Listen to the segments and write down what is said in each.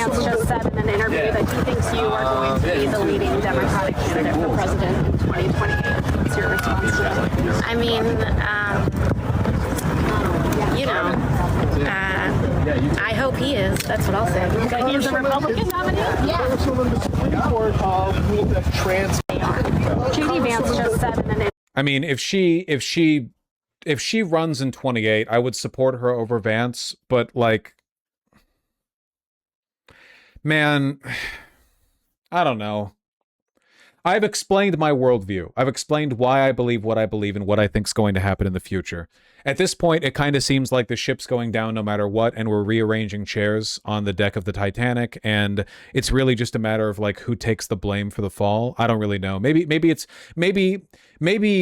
Vance just said in an interview that he thinks you are going to be the leading Democratic candidate for president in 2028. What's your response to that? I mean, I hope he is. That's what I'll say. That he's a Republican nominee? Yeah. J.D. Vance just said in an interview. I mean, if she runs in 28, I would support her over Vance, but like, man, I don't know. I've explained my worldview. I've explained why I believe what I believe and what I think is going to happen in the future. At this point, it kind of seems like the ship's going down no matter what, and we're rearranging chairs on the deck of the Titanic, and it's really just a matter of like who takes the blame for the fall. I don't really know. Maybe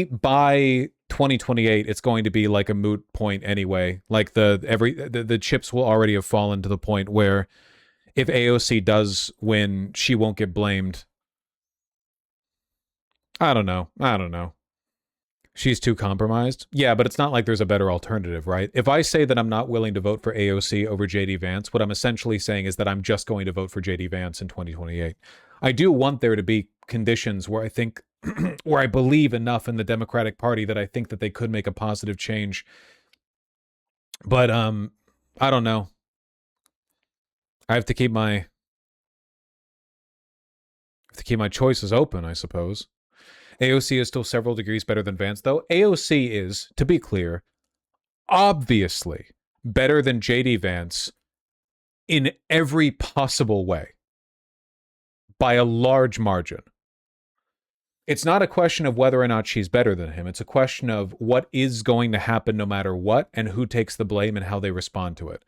by 2028 it's going to be like a moot point anyway. Like the chips will already have fallen to the point where if AOC does win, she won't get blamed. I don't know. She's too compromised. Yeah, but it's not like there's a better alternative, right? If I say that I'm not willing to vote for AOC over JD Vance, what I'm essentially saying is that I'm just going to vote for JD Vance in 2028. I do want there to be conditions where I think, where I believe enough in the Democratic Party that I think that they could make a positive change. But I don't know. I have to keep my choices open, I suppose. AOC is still several degrees better than Vance, though. AOC is, to be clear, obviously better than JD Vance in every possible way, by a large margin. It's not a question of whether or not she's better than him. It's a question of what is going to happen no matter what, and who takes the blame and how they respond to it.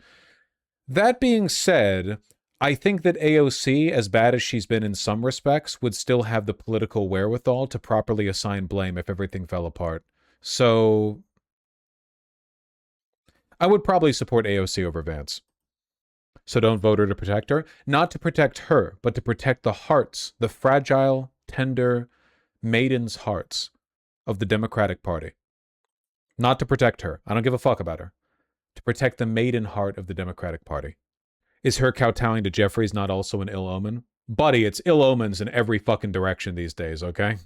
That being said, I think that AOC, as bad as she's been in some respects, would still have the political wherewithal to properly assign blame if everything fell apart. So I would probably support AOC over Vance. So don't vote her to protect her. Not to protect her, but to protect the hearts, the fragile, tender maidens' hearts of the Democratic Party. Not to protect her. I don't give a fuck about her. To protect the maiden heart of the Democratic Party. Is her kowtowing to Jeffries not also an ill omen? Buddy, it's ill omens in every fucking direction these days, okay?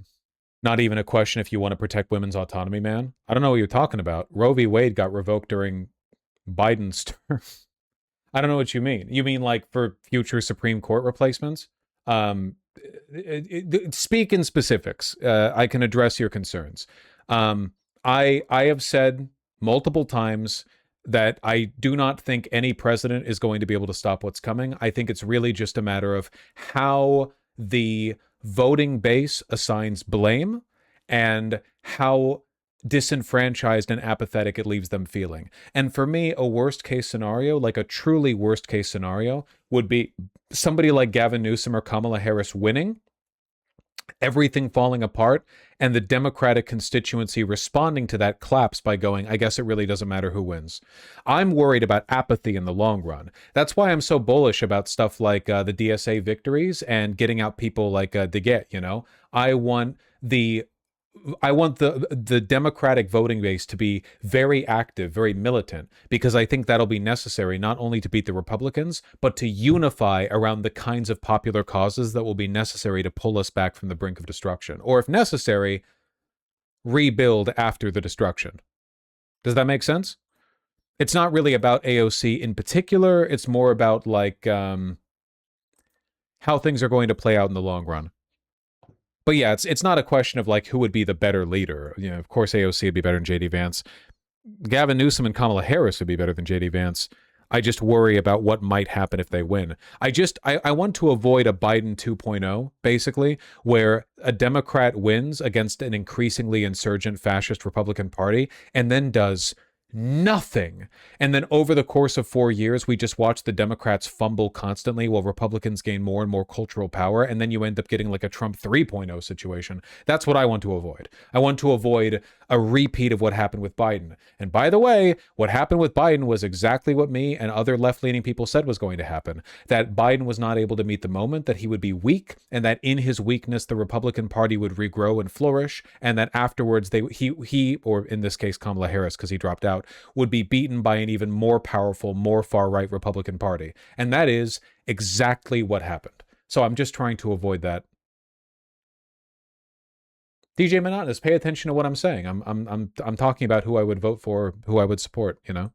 Not even a question if you want to protect women's autonomy, man. I don't know what you're talking about. Roe v. Wade got revoked during Biden's term. I don't know what you mean. You mean like for future Supreme Court replacements? Speak in specifics. I can address your concerns. I have said multiple times that I do not think any president is going to be able to stop what's coming. I think it's really just a matter of how the voting base assigns blame and how disenfranchised and apathetic it leaves them feeling. And for me, a worst case scenario, like a truly worst case scenario, would be somebody like Gavin Newsom or Kamala Harris winning, everything falling apart, and the Democratic constituency responding to that claps by going, I guess it really doesn't matter who wins. I'm worried about apathy in the long run. That's why I'm so bullish about stuff like the DSA victories and getting out people like DeGette, you know? I want the Democratic voting base to be very active, very militant, because I think that'll be necessary not only to beat the Republicans, but to unify around the kinds of popular causes that will be necessary to pull us back from the brink of destruction. Or if necessary, rebuild after the destruction. Does that make sense? It's not really about AOC in particular. It's more about like how things are going to play out in the long run. But yeah, it's not a question of like who would be the better leader. You know, of course AOC would be better than JD Vance. Gavin Newsom and Kamala Harris would be better than JD Vance. I just worry about what might happen if they win. I want to avoid a Biden 2.0, basically, where a Democrat wins against an increasingly insurgent fascist Republican Party and then does nothing. And then over the course of 4 years, we just watch the Democrats fumble constantly while Republicans gain more and more cultural power. And then you end up getting like a Trump 3.0 situation. That's what I want to avoid. I want to avoid a repeat of what happened with Biden. And by the way, what happened with Biden was exactly what me and other left-leaning people said was going to happen. That Biden was not able to meet the moment, that he would be weak, and that in his weakness, the Republican Party would regrow and flourish, and that afterwards he or in this case, Kamala Harris, because he dropped out, out would be beaten by an even more powerful, more far-right Republican Party. And that is exactly what happened. So I'm just trying to avoid that. DJ Monotonous, pay attention to what I'm saying. I'm talking about who I would vote for, who I would support, you know?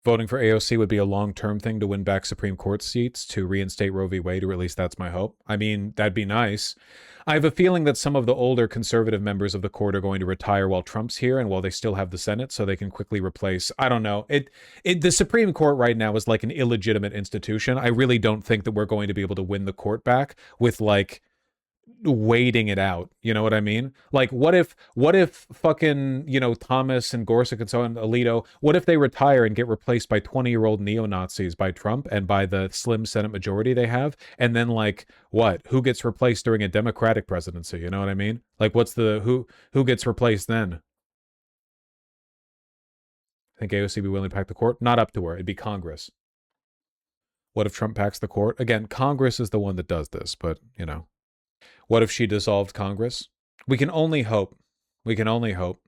Voting for AOC would be a long-term thing to win back Supreme Court seats, to reinstate Roe v. Wade, or at least that's my hope. I mean, that'd be nice. I have a feeling that some of the older conservative members of the court are going to retire while Trump's here and while they still have the Senate, so they can quickly replace, I don't know. The Supreme Court right now is like an illegitimate institution. I really don't think that we're going to be able to win the court back with, like, waiting it out. You know what I mean? Like, what if fucking, you know, Thomas and Gorsuch and so on, Alito, what if they retire and get replaced by 20-year-old neo-Nazis, by Trump and by the slim Senate majority they have? And then, like, what? Who gets replaced during a Democratic presidency? You know what I mean? Like, what's the, who gets replaced then? I think AOC would be willing to pack the court? Not up to her. It'd be Congress. What if Trump packs the court? Again, Congress is the one that does this, but, you know. What if she dissolved Congress? We can only hope. We can only hope.